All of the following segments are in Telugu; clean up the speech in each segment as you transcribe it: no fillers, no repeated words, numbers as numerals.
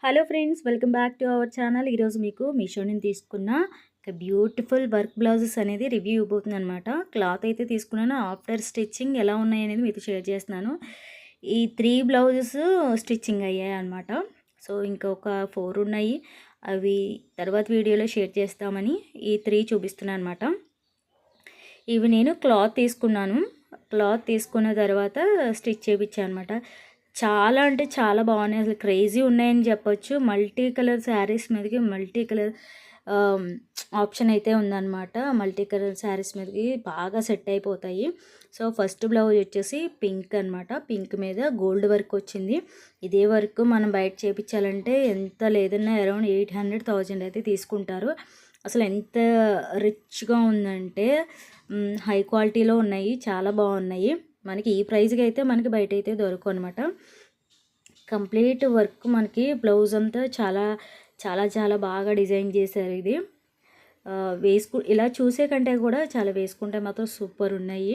Hello friends, welcome back to our channel. ఈరోజు మీకు మీషో నుంచి తీసుకున్న ఒక బ్యూటిఫుల్ వర్క్ బ్లౌజెస్ అనేది రివ్యూ ఇవ్వబోతుంది అనమాట. క్లాత్ అయితే తీసుకున్నాను. ఆఫ్టర్ స్టిచ్చింగ్ ఎలా ఉన్నాయి అనేది మీతో షేర్ చేస్తున్నాను. ఈ 3 బ్లౌజెస్ స్టిచ్చింగ్ అయ్యాయి అనమాట. సో ఇంకొక 4 ఉన్నాయి. అవి తర్వాత వీడియోలో షేర్ చేస్తామని ఈ 3 చూపిస్తున్నాను అనమాట. ఇవి నేను క్లాత్ తీసుకున్నాను. క్లాత్ తీసుకున్న తర్వాత స్టిచ్ చేయించాను అనమాట. చాలా అంటే చాలా బాగున్నాయి. అసలు క్రేజీ ఉన్నాయని చెప్పొచ్చు. మల్టీ కలర్ శారీస్ మీదకి మల్టీ కలర్ ఆప్షన్ అయితే ఉందన్నమాట. మల్టీ కలర్ శారీస్ మీదకి బాగా సెట్ అయిపోతాయి. సో ఫస్ట్ బ్లౌజ్ వచ్చేసి పింక్ అనమాట. పింక్ మీద గోల్డ్ వర్క్ వచ్చింది. ఇదే వర్క్ మనం బయట చేయించాలంటే ఎంత లేదన్నా అరౌండ్ 800,000 అయితే తీసుకుంటారు. అసలు ఎంత రిచ్గా ఉందంటే హై క్వాలిటీలో ఉన్నాయి. చాలా బాగున్నాయి. మనకి ఈ ప్రైస్కి అయితే మనకి బయట అయితే దొరకవు అనమాట. కంప్లీట్ వర్క్ మనకి బ్లౌజ్ అంతా చాలా చాలా చాలా బాగా డిజైన్ చేశారు. ఇది ఇలా చూసే కంటే కూడా చాలా వేసుకుంటే మాత్రం సూపర్ ఉన్నాయి.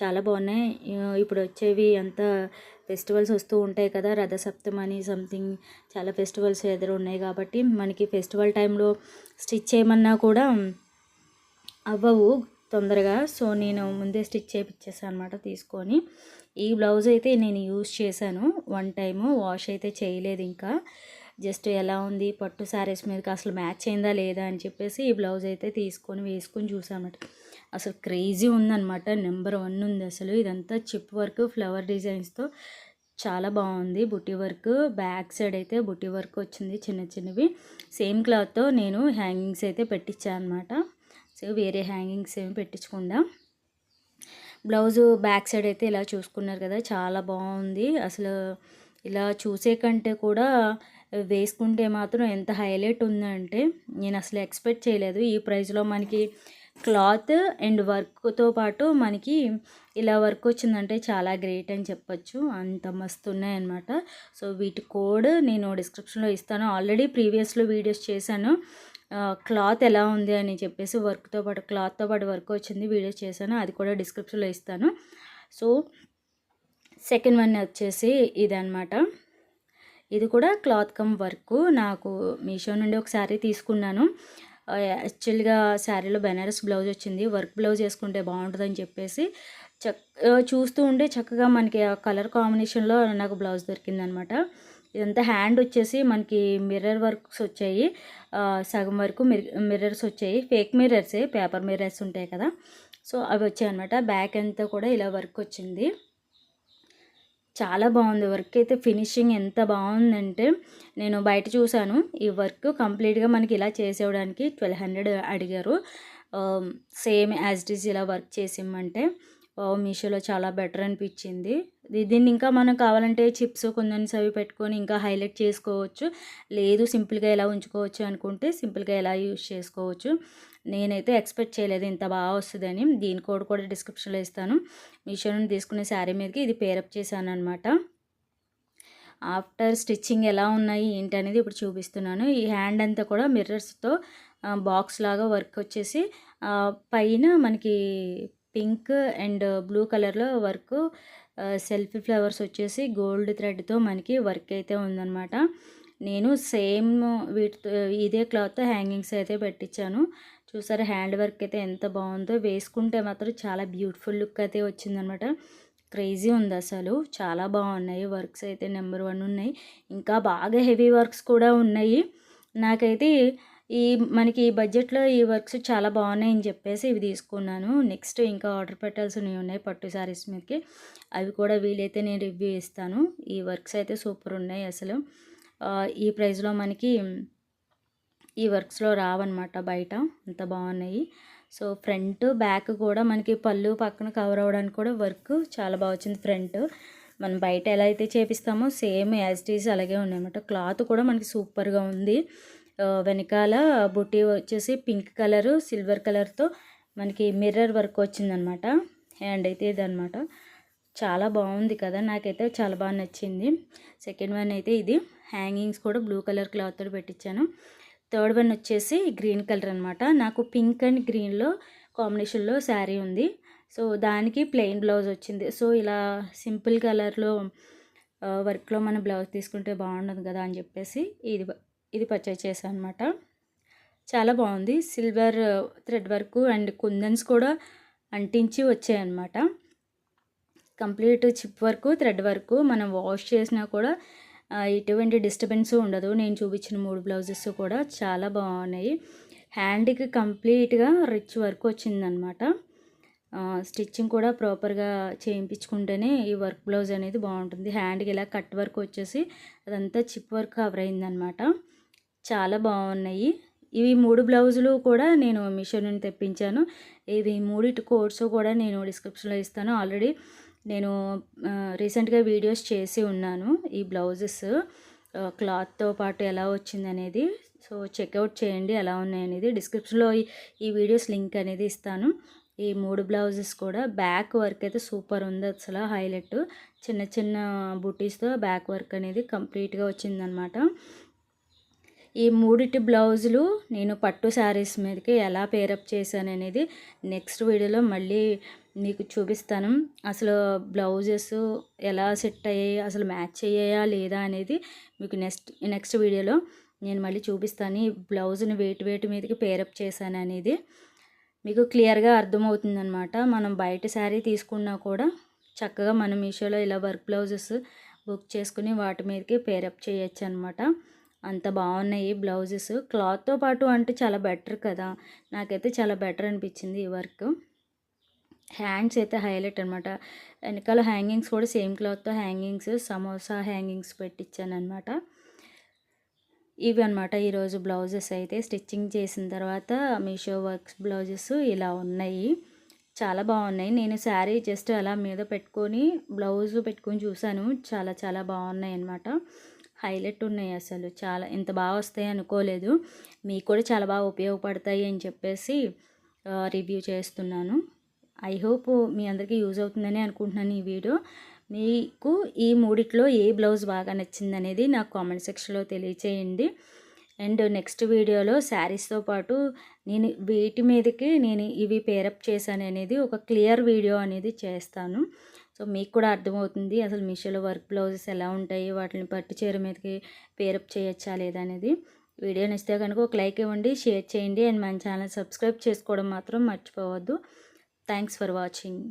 చాలా బాగున్నాయి. ఇప్పుడు వచ్చేవి అంతా ఫెస్టివల్స్ వస్తూ ఉంటాయి కదా, రథసప్తమని సంథింగ్ చాలా ఫెస్టివల్స్ ఎదురు ఉన్నాయి కాబట్టి మనకి ఫెస్టివల్ టైంలో స్టిచ్ చేయమన్నా కూడా అవ్వవు తొందరగా. సో నేను ముందే స్టిచ్ చేయించేసాను అనమాట తీసుకొని. ఈ బ్లౌజ్ అయితే నేను యూజ్ చేశాను 1 టైము. వాష్ అయితే చేయలేదు. ఇంకా జస్ట్ ఎలా ఉంది పట్టు శారీస్ మీదకి అసలు మ్యాచ్ అయిందా లేదా అని చెప్పేసి ఈ బ్లౌజ్ అయితే తీసుకొని వేసుకొని చూసామన్నమాట. అసలు క్రేజీ ఉందన్నమాట. నెంబర్ 1 ఉంది అసలు. ఇదంతా చిప్ వర్క్ ఫ్లవర్ డిజైన్స్తో చాలా బాగుంది. బుట్టి వర్క్ బ్యాక్ సైడ్ అయితే బుట్టి వర్క్ వచ్చింది చిన్న చిన్నవి. సేమ్ క్లాత్తో నేను హ్యాంగింగ్స్ అయితే పెట్టించాను అనమాట. సో వేరే హ్యాంగింగ్స్ ఏమి పెట్టించకుండా బ్లౌజు బ్యాక్ సైడ్ అయితే ఇలా చూసుకున్నారు కదా, చాలా బాగుంది. అసలు ఇలా చూసే కంటే కూడా వేసుకుంటే మాత్రం ఎంత హైలైట్ ఉందంటే నేను అసలు ఎక్స్పెక్ట్ చేయలేదు. ఈ ప్రైస్లో మనకి క్లాత్ అండ్ వర్క్తో పాటు మనకి ఇలా వర్క్ వచ్చిందంటే చాలా గ్రేట్ అని చెప్పొచ్చు. అంత మస్తు ఉన్నాయన్నమాట. సో వీటి కోడ్ నేను డిస్క్రిప్షన్లో ఇస్తాను. ఆల్రెడీ ప్రీవియస్లో వీడియోస్ చేశాను క్లాత్ ఎలా ఉంది అని చెప్పేసి. వర్క్తో పాటు క్లాత్తో పాటు వర్క్ వచ్చింది వీడియోస్ చేశాను, అది కూడా డిస్క్రిప్షన్లో ఇస్తాను. సో సెకండ్ వన్ వచ్చేసి ఇదనమాట. ఇది కూడా క్లాత్ కమ్ వర్క్. నాకు మీషో నుండి ఒక శారీ తీసుకున్నాను. యాక్చువల్గా శారీలో బెనారస్ బ్లౌజ్ వచ్చింది. వర్క్ బ్లౌజ్ వేసుకుంటే బాగుంటుందని చెప్పేసి చూస్తూ ఉంటే చక్కగా మనకి ఆ కలర్ కాంబినేషన్లో నాకు బ్లౌజ్ దొరికిందనమాట. ఇదంతా హ్యాండ్ వచ్చేసి మనకి మిర్రర్ వర్క్స్ వచ్చాయి. సగం వరకు మిర్రర్స్ వచ్చాయి. ఫేక్ మిర్రర్సే, పేపర్ మిర్రర్స్ ఉంటాయి కదా, సో అవి వచ్చాయి అనమాట. బ్యాక్ అంతా కూడా ఇలా వర్క్ వచ్చింది. చాలా బాగుంది వర్క్ అయితే. ఫినిషింగ్ ఎంత బాగుందంటే నేను బయట చూశాను. ఈ వర్క్ కంప్లీట్గా మనకి ఇలా చేసేవడానికి 1200 అడిగారు. సేమ్ యాజ్ ఇట్ ఈజ్ ఇలా వర్క్ చేసిమ్మంటే మీషోలో చాలా బెటర్ అనిపించింది. దీన్ని ఇంకా మనం కావాలంటే చిప్స్ కొందన్స్ అవి పెట్టుకొని ఇంకా హైలైట్ చేసుకోవచ్చు. లేదు సింపుల్గా ఎలా ఉంచుకోవచ్చు అనుకుంటే సింపుల్గా ఎలా యూజ్ చేసుకోవచ్చు. నేనైతే ఎక్స్పెక్ట్ చేయలేదు ఇంత బాగా వస్తుందని. దీని కోడ్ కూడా డిస్క్రిప్షన్లో ఇస్తాను. మీషో నుండి తీసుకునే శారీ మీదకి ఇది పేరప్ చేశాను అనమాట. ఆఫ్టర్ స్టిచ్చింగ్ ఎలా ఉన్నాయి ఏంటి అనేది ఇప్పుడు చూపిస్తున్నాను. ఈ హ్యాండ్ అంతా కూడా మిర్రర్స్తో బాక్స్ లాగా వర్క్ వచ్చేసి పైన మనకి పింక్ అండ్ బ్లూ కలర్లో వర్క్, సెల్ఫ్ ఫ్లవర్స్ వచ్చేసి గోల్డ్ థ్రెడ్తో మనకి వర్క్ అయితే ఉందన్నమాట. నేను సేమ్ వీటితో ఇదే క్లాత్తో హ్యాంగింగ్స్ అయితే పెట్టించాను. చూసారా హ్యాండ్ వర్క్ అయితే ఎంత బాగుందో. వేసుకుంటే మాత్రం చాలా బ్యూటిఫుల్ లుక్ అయితే వచ్చిందనమాట. క్రేజీ ఉంది అసలు. చాలా బాగున్నాయి వర్క్స్ అయితే. నెంబర్ 1 ఉన్నాయి. ఇంకా బాగా హెవీ వర్క్స్ కూడా ఉన్నాయి. నాకైతే మనకి ఈ బడ్జెట్లో ఈ వర్క్స్ చాలా బాగున్నాయి అని చెప్పేసి ఇవి తీసుకున్నాను. నెక్స్ట్ ఇంకా ఆర్డర్ పెట్టాల్సినవి ఉన్నాయి పట్టు శారీస్ మీదకి. అవి కూడా వీలైతే నేను రివ్యూ ఇస్తాను. ఈ వర్క్స్ అయితే సూపర్ ఉన్నాయి అసలు. ఈ ప్రైస్లో మనకి ఈ వర్క్స్లో రావన్నమాట బయట. అంత బాగున్నాయి. సో ఫ్రంట్ బ్యాక్ కూడా మనకి పళ్ళు పక్కన కవర్ అవ్వడానికి కూడా వర్క్ చాలా బాగా వచ్చింది. ఫ్రంట్ మనం బయట ఎలా అయితే చేపిస్తామో సేమ్ యాజ్ ఇట్ ఈజ్ అలాగే ఉన్నాయన్నమాట. క్లాత్ కూడా మనకి సూపర్గా ఉంది. వెనకాల బుట్టి వచ్చేసి పింక్ కలరు సిల్వర్ కలర్తో మనకి మిర్రర్ వర్క్ వచ్చిందనమాట. హ్యాండ్ అయితే ఇదనమాట. చాలా బాగుంది కదా, నాకైతే చాలా బాగా నచ్చింది. సెకండ్ వన్ అయితే ఇది హ్యాంగింగ్స్ కూడా బ్లూ కలర్ క్లాత్తో పెట్టించాను. థర్డ్ వన్ వచ్చేసి గ్రీన్ కలర్ అనమాట. నాకు పింక్ అండ్ గ్రీన్లో కాంబినేషన్లో శారీ ఉంది. సో దానికి ప్లెయిన్ బ్లౌజ్ వచ్చింది. సో ఇలా సింపుల్ కలర్లో వర్క్లో మన బ్లౌజ్ తీసుకుంటే బాగుండదు కదా అని చెప్పేసి ఇది పర్చేస్ చేశాను అనమాట. చాలా బాగుంది. సిల్వర్ థ్రెడ్ వర్క్ అండ్ కుందన్స్ కూడా అంటించి వచ్చాయన్నమాట. Complete chip work, thread work. మనం వాష్ చేసినా కూడా ఎటువంటి డిస్టర్బెన్స్ ఉండదు. నేను చూపించిన 3 బ్లౌజెస్ కూడా చాలా బాగున్నాయి. హ్యాండ్కి కంప్లీట్గా రిచ్ వర్క్ వచ్చిందనమాట. స్టిచ్చింగ్ కూడా ప్రాపర్గా చేయించుకుంటేనే ఈ వర్క్ బ్లౌజ్ అనేది బాగుంటుంది. హ్యాండ్కి ఇలా కట్ వర్క్ వచ్చేసి అదంతా చిప్ వర్క్ కవర్ అయిందనమాట. చాలా బాగున్నాయి. ఇవి 3 బ్లౌజులు కూడా నేను మీషో నుండి తెప్పించాను. ఇవి 3 కోడ్స్ కూడా నేను డిస్క్రిప్షన్లో ఇస్తాను. ఆల్రెడీ నేను రీసెంట్గా వీడియోస్ చేసి ఉన్నాను ఈ బ్లౌజెస్ క్లాత్తో పాటు ఎలా వచ్చిందనేది. సో చెక్అవుట్ చేయండి ఎలా ఉన్నాయనేది. డిస్క్రిప్షన్లో ఈ వీడియోస్ లింక్ అనేది ఇస్తాను. ఈ 3 బ్లౌజెస్ కూడా బ్యాక్ వర్క్ అయితే సూపర్ ఉంది. అసలు హైలైట్ చిన్న చిన్న బుటీస్తో బ్యాక్ వర్క్ అనేది కంప్లీట్గా వచ్చిందనమాట. ఈ 3 బ్లౌజులు నేను పట్టు శారీస్ మీదకి ఎలా పేరప్ చేశాను అనేది నెక్స్ట్ వీడియోలో మళ్ళీ మీకు చూపిస్తాను. అసలు బ్లౌజెస్ ఎలా సెట్ అయ్యాయి, అసలు మ్యాచ్ అయ్యాయా లేదా అనేది మీకు నెక్స్ట్ వీడియోలో నేను మళ్ళీ చూపిస్తాను. ఈ బ్లౌజ్ని వేటి మీదకి పేరప్ చేశాను అనేది మీకు క్లియర్గా అర్థమవుతుందనమాట. మనం బయట శారీ తీసుకున్నా కూడా చక్కగా మనం మీషోలో ఇలా వర్క్ బ్లౌజెస్ బుక్ చేసుకుని వాటి మీదకి పేరప్ చేయొచ్చు అనమాట. అంత బాగున్నాయి బ్లౌజెస్. క్లాత్తో పాటు అంటే చాలా బెటర్ కదా, నాకైతే చాలా బెటర్ అనిపించింది ఈ వర్క్. హ్యాండ్స్ అయితే హైలైట్ అనమాట. వెనకాల హ్యాంగింగ్స్ కూడా సేమ్ క్లాత్తో హ్యాంగింగ్స్, సమోసా హ్యాంగింగ్స్ పెట్టించాను అనమాట. ఇవి అనమాట ఈరోజు బ్లౌజెస్ అయితే స్టిచ్చింగ్ చేసిన తర్వాత మీషో వర్క్స్ బ్లౌజెస్ ఇలా ఉన్నాయి. చాలా బాగున్నాయి. నేను శారీ జస్ట్ అలా మీద పెట్టుకొని బ్లౌజ్ పెట్టుకొని చూశాను. చాలా చాలా బాగున్నాయి అన్నమాట. హైలైట్ ఉన్నాయి అసలు. చాలా ఇంత బాగా వస్తాయి అనుకోలేదు. మీకు కూడా చాలా బాగా ఉపయోగపడతాయి అని చెప్పేసి రివ్యూ చేస్తున్నాను. ఐ హోప్ మీ అందరికీ యూజ్ అవుతుందని అనుకుంటున్నాను ఈ వీడియో. మీకు ఈ 3లో ఏ బ్లౌజ్ బాగా నచ్చింది అనేది నాకు కామెంట్ సెక్షన్లో తెలియచేయండి. అండ్ నెక్స్ట్ వీడియోలో శారీస్తో పాటు నేను వీటి మీదకి నేను ఇవి పేరప్ చేశాను అనేది ఒక క్లియర్ వీడియో అనేది చేస్తాను. సో మీకు కూడా అర్థమవుతుంది అసలు మీషోలో వర్క్ బ్లౌజెస్ ఎలా ఉంటాయి, వాటిని పట్టు చీర మీదకి పేరప్ చేయొచ్చా లేదా అనేది. వీడియో నచ్చితే కనుక ఒక లైక్ ఇవ్వండి, షేర్ చేయండి అండ్ మన ఛానల్ సబ్స్క్రైబ్ చేసుకోవడం మాత్రం మర్చిపోవద్దు. Thanks for watching.